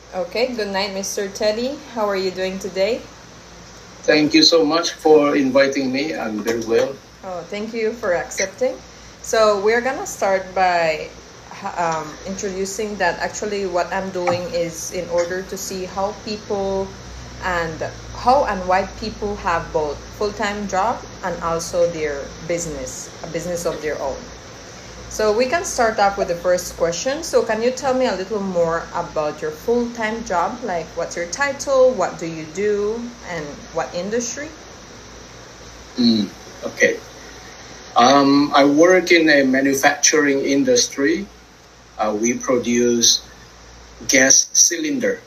Okay, good night, Mr. Teddy. How are you doing today? Thank you so much for inviting me. I'm very well. Oh, thank you for accepting. So, we're gonna start by introducing that actually what I'm doing is in order to see how people and how and why people have both full-time job and also their business, a business of their own. So we can start off with the first question. So can you tell me a little more about your full-time job? Like what's your title, what do you do, and what industry? Mm, okay. I work in a manufacturing industry. We produce gas cylinder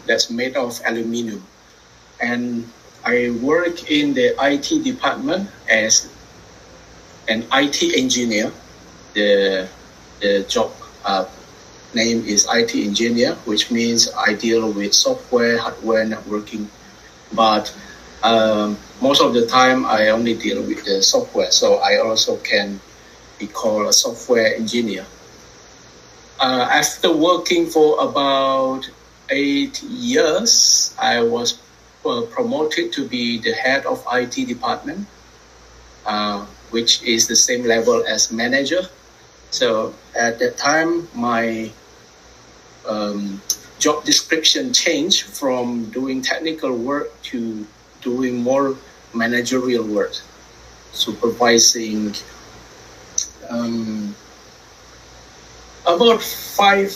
that's made of aluminum. And I work in the IT department as an IT engineer. The, the job name is IT engineer, which means I deal with software, hardware, networking. But most of the time, I only deal with the software, so I also can be called a software engineer. After working for about 8 years, I was promoted to be the head of IT department, which is the same level as manager. So at that time, my job description changed from doing technical work to doing more managerial work, supervising about five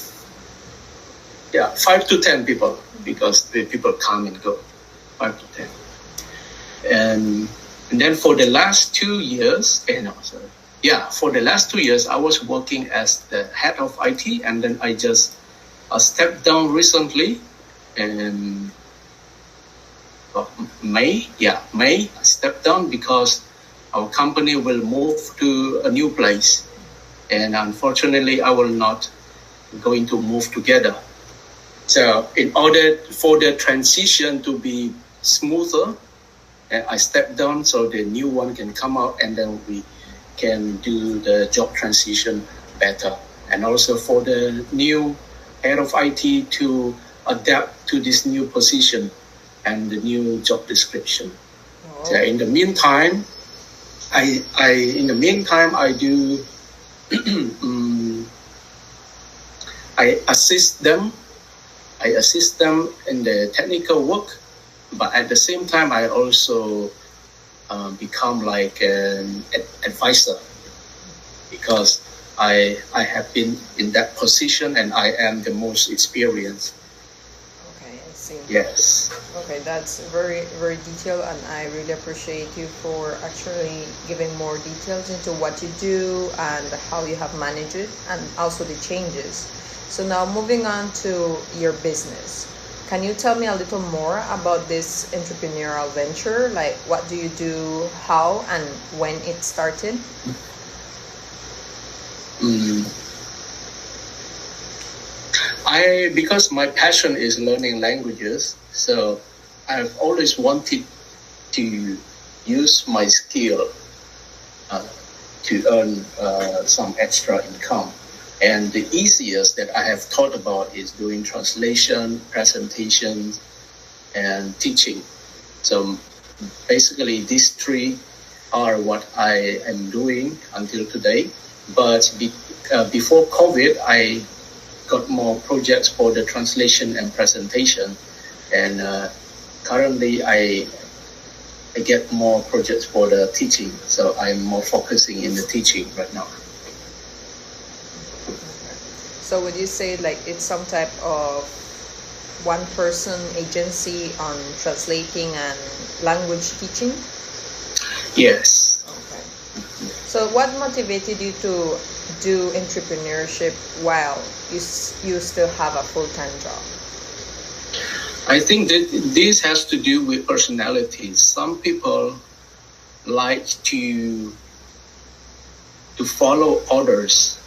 to 10 people, because the people come and go, 5 to 10. And then for the last 2 years, for the last 2 years, I was working as the head of IT, and then I just stepped down recently. And May, I stepped down because our company will move to a new place, and unfortunately, I will not going to move together. So, in order for the transition to be smoother, I stepped down so the new one can come out, and then we can do the job transition better. And also for the new head of IT to adapt to this new position and the new job description. Oh. So in the meantime, I do I assist them. I assist them in the technical work, but at the same time, I also become like an advisor, because I have been in that position and I am the most experienced. Okay, I see. Yes. Okay, that's very, very detailed, and I really appreciate you for actually giving more details into what you do and how you have managed it, and also the changes. So now moving on to your business. Can you tell me a little more about this entrepreneurial venture? Like what do you do, how and when it started? Because my passion is learning languages, so I've always wanted to use my skill to earn some extra income. And the easiest that I have thought about is doing translation, presentations, and teaching. So basically, these three are what I am doing until today. But before COVID, I got more projects for the translation and presentation. And currently, I get more projects for the teaching. So I'm more focusing in the teaching right now. So would you say like it's some type of one person agency on translating and language teaching? Yes. Okay. So what motivated you to do entrepreneurship while you still have a full-time job? I think that this has to do with personalities. Some people like to follow orders.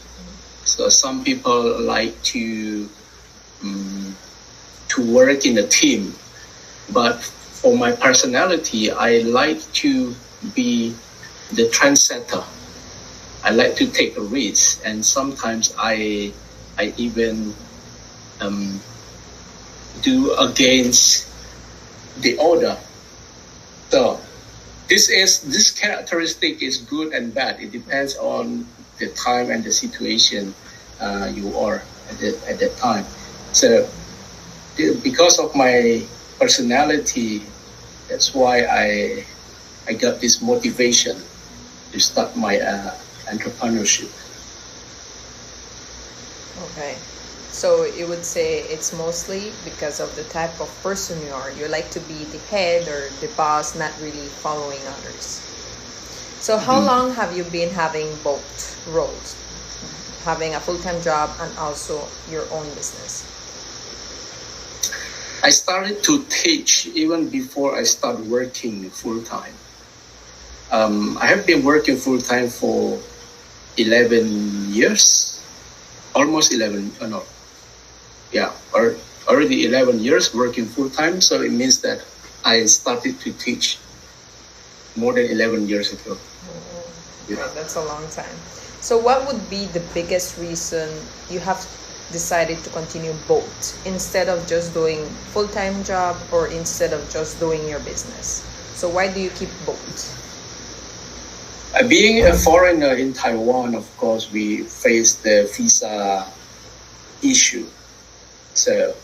So some people like to work in a team. But for my personality, I like to be the trendsetter. I like to take a risk, and sometimes I even do against the order. So this characteristic is good and bad. It depends on the time and the situation you are at that time. So because of my personality, that's why I got this motivation to start my entrepreneurship. Okay. So you would say it's mostly because of the type of person you are. You like to be the head or the boss, not really following others. So how long have you been having both roles? Having a full-time job and also your own business? I started to teach even before I started working full-time. I have been working full-time for 11 years, almost 11, no. Yeah, or already 11 years working full-time. So it means that I started to teach more than 11 years ago. Yeah. Right, that's a long time. So what would be the biggest reason you have decided to continue both instead of just doing full-time job or instead of just doing your business? So why do you keep both? Being a foreigner in Taiwan, of course, we face the visa issue. So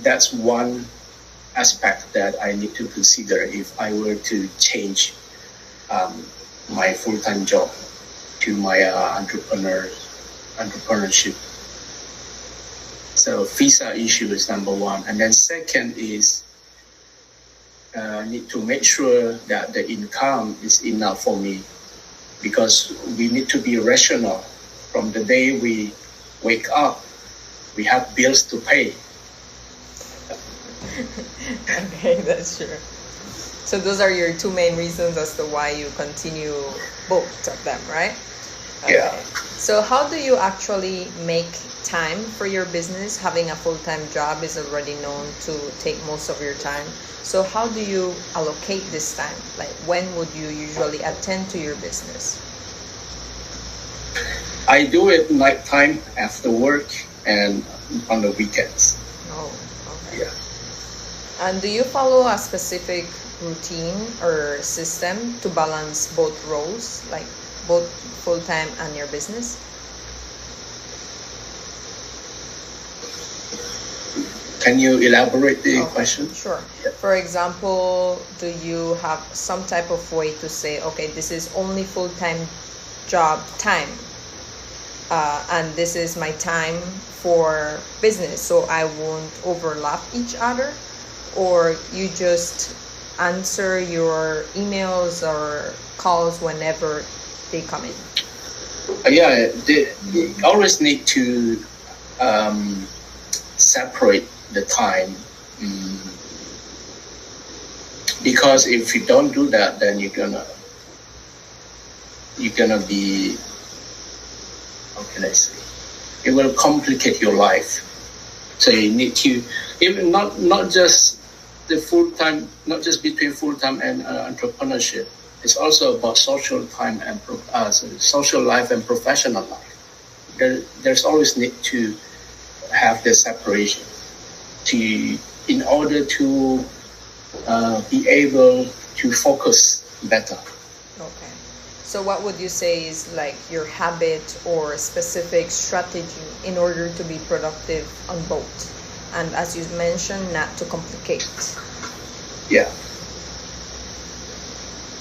that's one aspect that I need to consider if I were to change my full-time job to my entrepreneurship. So visa issue is number one. And then second is need to make sure that the income is enough for me, because we need to be rational. From the day we wake up, we have bills to pay. Okay, that's true. So those are your two main reasons as to why you continue both of them, right? Okay. Yeah. So how do you actually make time for your business? Having a full-time job is already known to take most of your time. So how do you allocate this time? Like, when would you usually attend to your business? I do it nighttime after work and on the weekends. Oh, okay. Yeah. And do you follow a specific routine or system to balance both roles, like both full-time and your business? Can you elaborate the question? Sure. Yeah. For example, do you have some type of way to say, okay, this is only full-time job time, and this is my time for business, so I won't overlap each other? Or you just answer your emails or calls whenever they come in? Yeah, they always need to separate the time, because if you don't do that, then you're gonna be, how can I say, it will complicate your life. So you need to, even not just the full-time, not just between full-time and entrepreneurship. It's also about social time and social life and professional life. There's always need to have the separation in order to be able to focus better. Okay. So what would you say is like your habit or specific strategy in order to be productive on both? And as you mentioned, not to complicate. Yeah.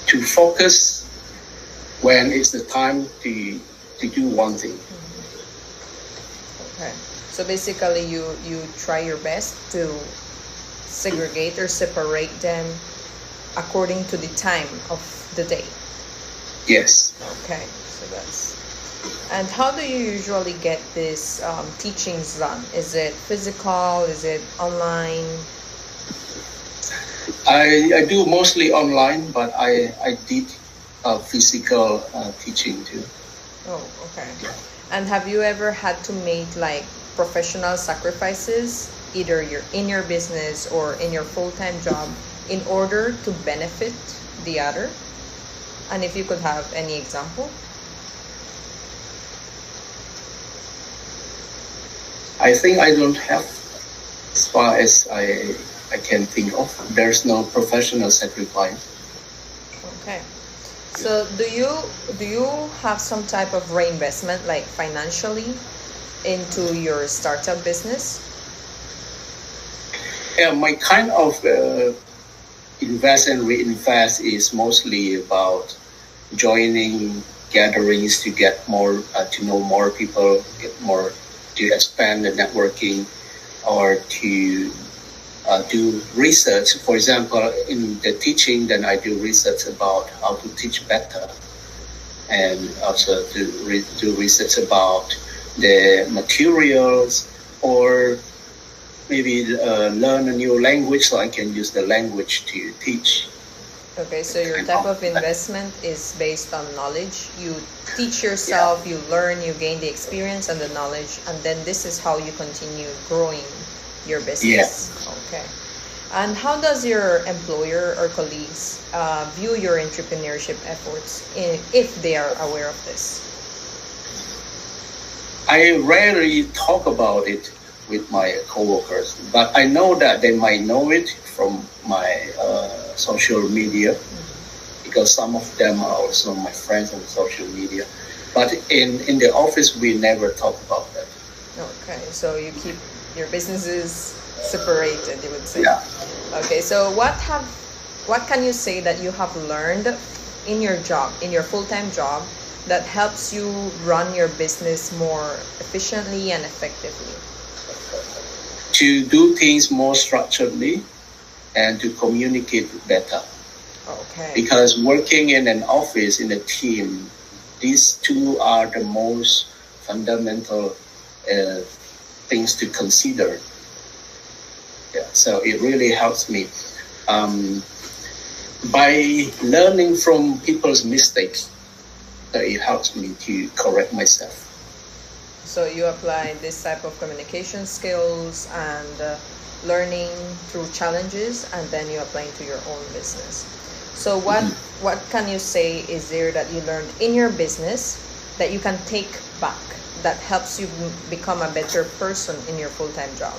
To focus when it's the time to do one thing. Okay. So basically you try your best to segregate or separate them according to the time of the day. Yes. Okay. So that's... And how do you usually get these teachings done? Is it physical? Is it online? I do mostly online, but I did physical teaching too. Oh, okay. And have you ever had to make like professional sacrifices, either in your business or in your full-time job, in order to benefit the other? And if you could have any example? I think I don't have as far as I can think of, there's no professional sacrifice. Okay. So do you have some type of reinvestment, like financially, into your startup business? Yeah, my kind of invest and reinvest is mostly about joining gatherings to get more to know more people, get more to expand the networking, or to do research. For example, in the teaching, then I do research about how to teach better, and also do research about the materials, or maybe learn a new language so I can use the language to teach. Okay, so your type of investment is based on knowledge. You teach yourself, you learn, you gain the experience and the knowledge, and then this is how you continue growing your business. Okay. And how does your employer or colleagues view your entrepreneurship efforts if they are aware of this? I rarely talk about it with my coworkers, but I know that they might know it from my social media, because some of them are also my friends on social media. But in the office, we never talk about that. Okay, so you keep your businesses separated, you would say. Yeah. Okay, so what can you say that you have learned in your job, in your full-time job, that helps you run your business more efficiently and effectively? To do things more structuredly and to communicate better. Okay. Because working in an office, in a team, these two are the most fundamental things to consider. Yeah, so it really helps me. By learning from people's mistakes, it helps me to correct myself. So you apply this type of communication skills and learning through challenges, and then you apply into your own business. So what can you say is there that you learned in your business that you can take back that helps you become a better person in your full-time job?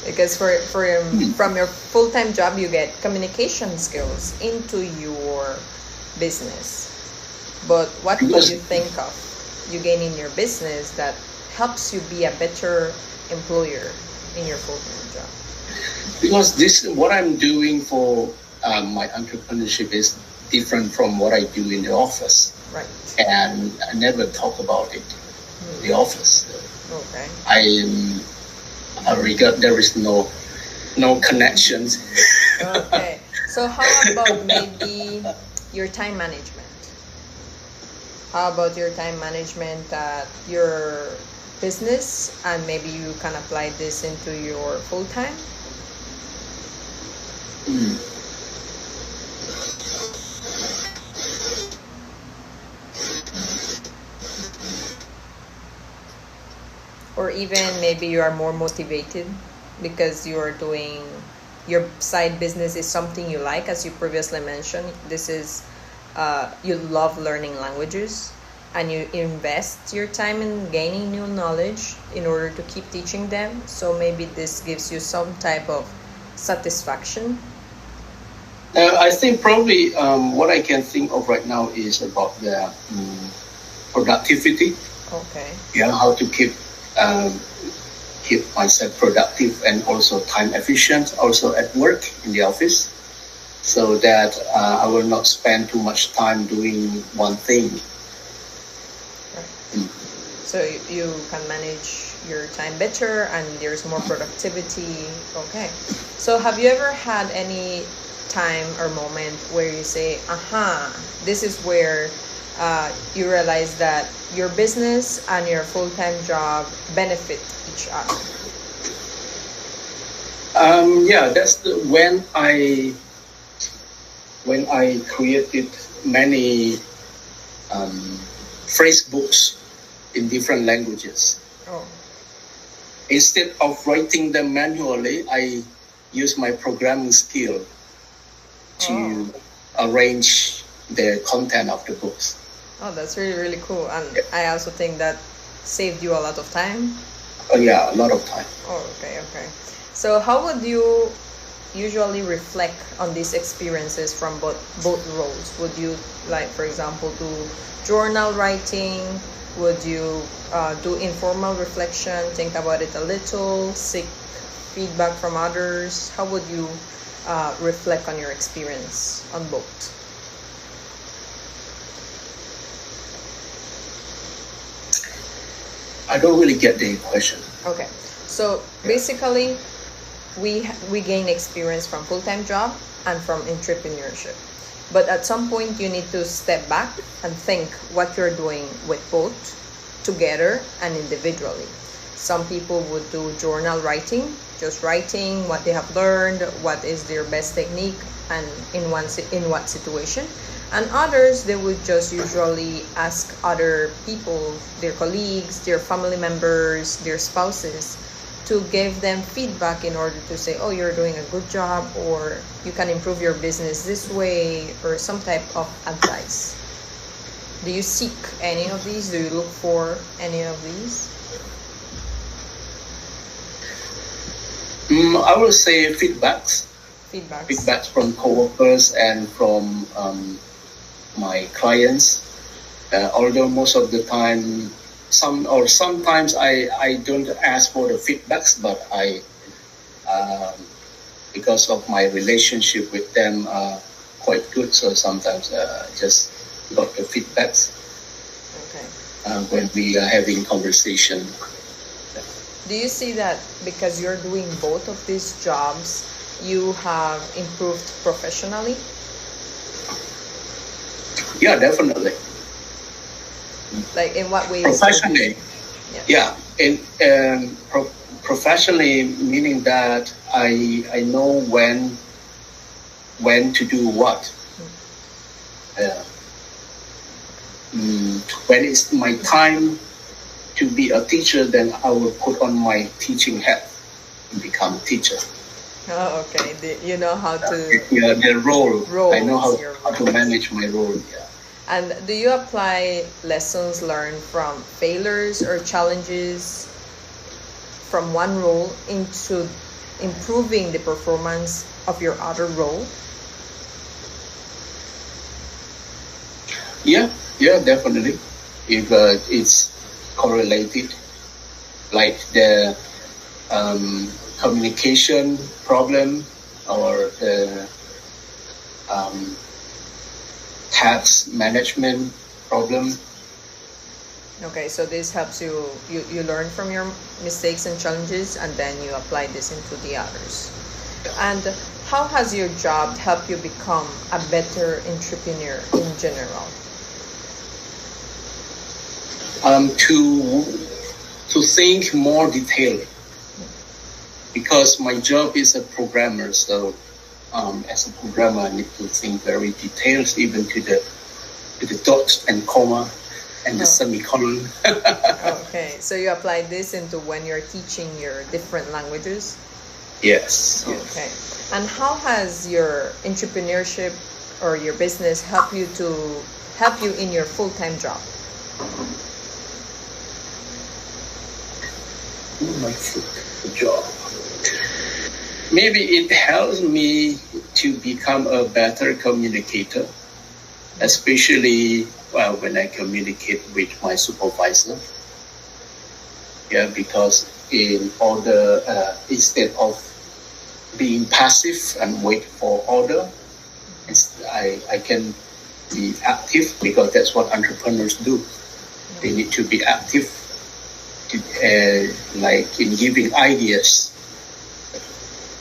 Because from your full-time job, you get communication skills into your business. But what do you think of you gain in your business that helps you be a better employer in your full-time job? Because what I'm doing for my entrepreneurship is different from what I do in the office. Right. And I never talk about it in the office. Okay. I regard there is no connections. Okay. So how about maybe your time management? How about your time management at your business, and maybe you can apply this into your full time? Or even maybe you are more motivated because you are doing your side business is something you like, as you previously mentioned. This is you love learning languages, and you invest your time in gaining new knowledge in order to keep teaching them. So maybe this gives you some type of satisfaction. I think probably what I can think of right now is about the productivity. Okay. Yeah, how to keep myself productive and also time efficient, also at work in the office, so that I will not spend too much time doing one thing. Right. So you can manage your time better and there's more productivity. Okay. So have you ever had any time or moment where you say, this is where you realize that your business and your full-time job benefit each other? That's when I created many phrase books in different languages. Oh. instead of writing them manually, I use my programming skill to arrange the content of the books. Oh, that's really, really cool. And I also think that saved you a lot of time. Oh, yeah, a lot of time. Oh, okay. So how would you usually reflect on these experiences from both roles? Would you, like, for example, do journal writing? Would you do informal reflection, think about it a little, seek feedback from others? How would you reflect on your experience on both? I don't really get the question. Okay, so basically, we gain experience from full-time job and from entrepreneurship, but at some point you need to step back and think what you're doing with both together and individually. Some people would do journal writing, just writing what they have learned, what is their best technique, and in what situation. And others, they would just usually ask other people, their colleagues, their family members, their spouses, to give them feedback in order to say, oh, you're doing a good job, or you can improve your business this way, or some type of advice. Do you seek any of these? Do you look for any of these? I would say feedbacks. Feedbacks from coworkers and from my clients. Although most of the time, sometimes I don't ask for the feedbacks, but I because of my relationship with them quite good, so sometimes just got the feedbacks. Okay. When we are having conversation. Do you see that because you're doing both of these jobs, you have improved professionally? Yeah, definitely. Like in what ways? Professionally, yeah. Professionally, meaning that I know when to do what. When it's my time to be a teacher, then I will put on my teaching hat and become a teacher. Oh, okay. You know how to... Yeah, the role. Roles, I know how to manage my role, yeah. And do you apply lessons learned from failures or challenges from one role into improving the performance of your other role? Yeah, definitely. If it's correlated, like the communication problem or the tax management problem. Okay, so this helps you learn from your mistakes and challenges, and then you apply this into the others. And how has your job helped you become a better entrepreneur in general? To think more detailed, because my job is a programmer, so as a programmer I need to think very detailed, even to the dots and comma and the semicolon. Okay, so you apply this into when you're teaching your different languages? Yes. Okay, and how has your entrepreneurship or your business help you in your full-time job? My full job. Maybe it helps me to become a better communicator, especially when I communicate with my supervisor. Yeah, because in order, instead of being passive and wait for order, I can be active, because that's what entrepreneurs do. They need to be active, like in giving ideas.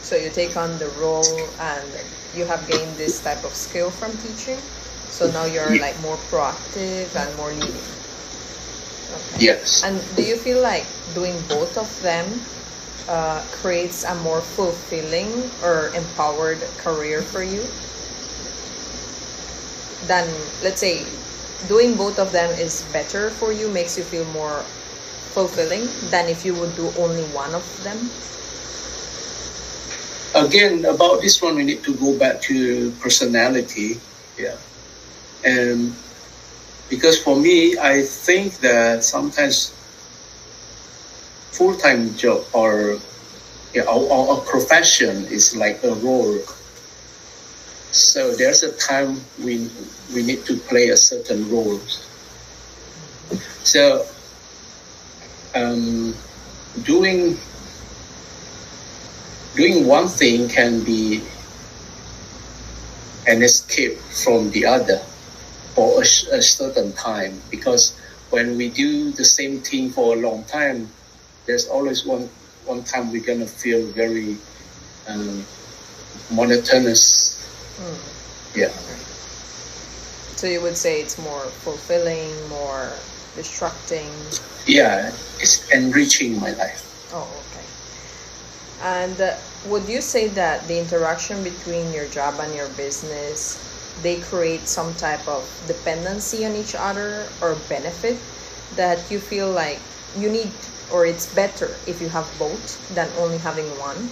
So you take on the role and you have gained this type of skill from teaching. So now you're like more proactive and more leading. Okay. Yes. And do you feel like doing both of them creates a more fulfilling or empowered career for you? Than, let's say, doing both of them is better for you, makes you feel more fulfilling than if you would do only one of them? Again, about this one, we need to go back to personality. Yeah. And because for me, I think that sometimes full-time job or a profession is like a role. So there's a time we need to play a certain role. So doing one thing can be an escape from the other for a certain time, because when we do the same thing for a long time, there's always one time we're gonna feel very monotonous. Yeah. So you would say it's more fulfilling, more distracting? Yeah, it's enriching my life. Oh, okay. And would you say that the interaction between your job and your business, they create some type of dependency on each other or benefit that you feel like you need, or it's better if you have both than only having one?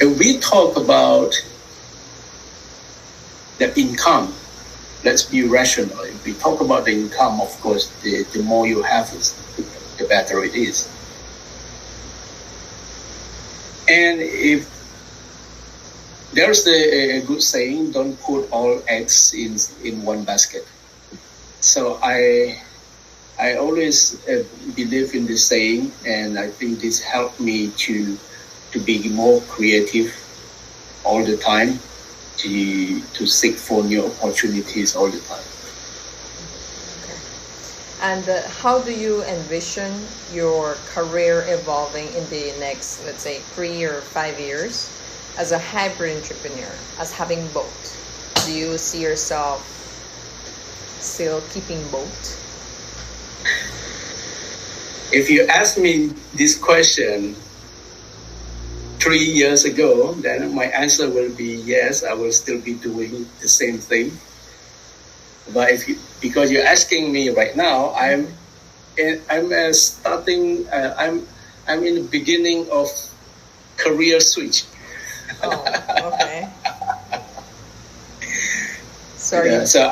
If we talk about the income, let's be rational. If we talk about the income, of course, the more you have, the better it is. And if there's a good saying, don't put all eggs in one basket. So I always believe in this saying, and I think this helped me to be more creative all the time, to seek for new opportunities all the time. Okay. And how do you envision your career evolving in the next, let's say, 3 or 5 years as a hybrid entrepreneur, as having both? Do you see yourself still keeping both? If you ask me this question 3 years ago, then my answer will be yes, I will still be doing the same thing. But because you're asking me right now, I'm in the beginning of career switch. Oh, okay. Sorry. Yeah, so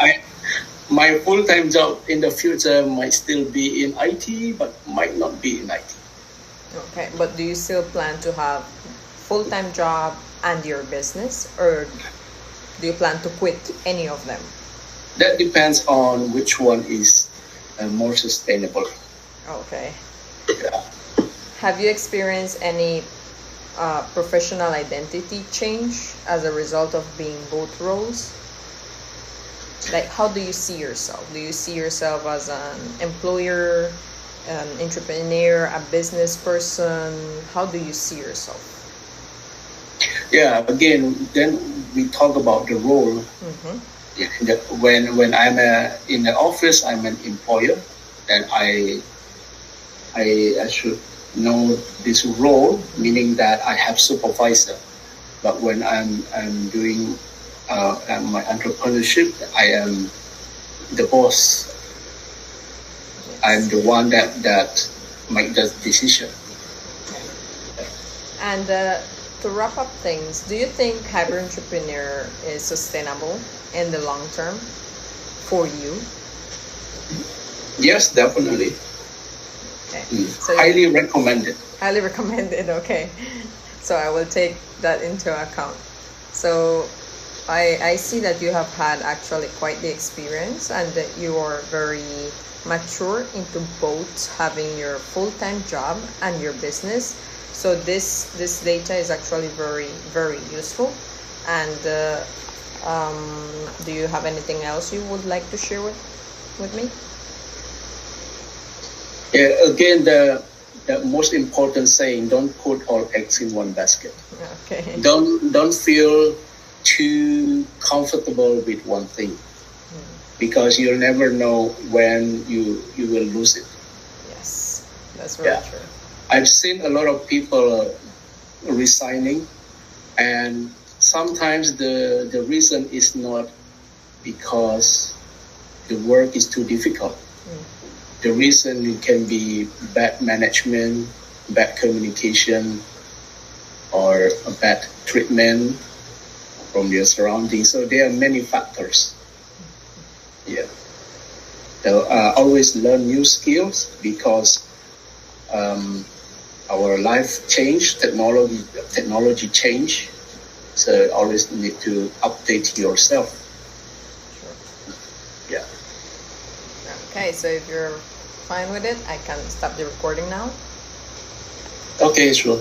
my full-time job in the future might still be in IT, but might not be in IT. Okay, but do you still plan to have full-time job and your business, or do you plan to quit any of them? That depends on which one is more sustainable. Okay. Yeah. Have you experienced any professional identity change as a result of being both roles? Like, how do you see yourself? Do you see yourself as an employer, an entrepreneur, a business person? How do you see yourself? Yeah, again, then we talk about the role. Mm-hmm. When I'm in the office, I'm an employer, and I should know this role, meaning that I have supervisor. But when I'm doing my entrepreneurship, I am the boss. Yes. I'm the one that make the decision. And to wrap up things, do you think hybrid entrepreneur is sustainable in the long term for you? Yes, definitely. Okay. So highly recommended. Highly recommended. Okay. So I will take that into account. So I see that you have had actually quite the experience, and that you are very mature into both having your full-time job and your business. So this data is actually very, very useful. And do you have anything else you would like to share with me? Yeah, again, the most important saying: don't put all eggs in one basket. Okay. Don't feel too comfortable with one thing, because you'll never know when you will lose it. Yes, that's very true. I've seen a lot of people resigning, and sometimes the reason is not because the work is too difficult. The reason can be bad management, bad communication, or a bad treatment from your surroundings. So there are many factors. Yeah. So always learn new skills because our life change, technology change. So always need to update yourself. Sure. Yeah. Okay, so if you're fine with it, I can stop the recording now. Okay, sure.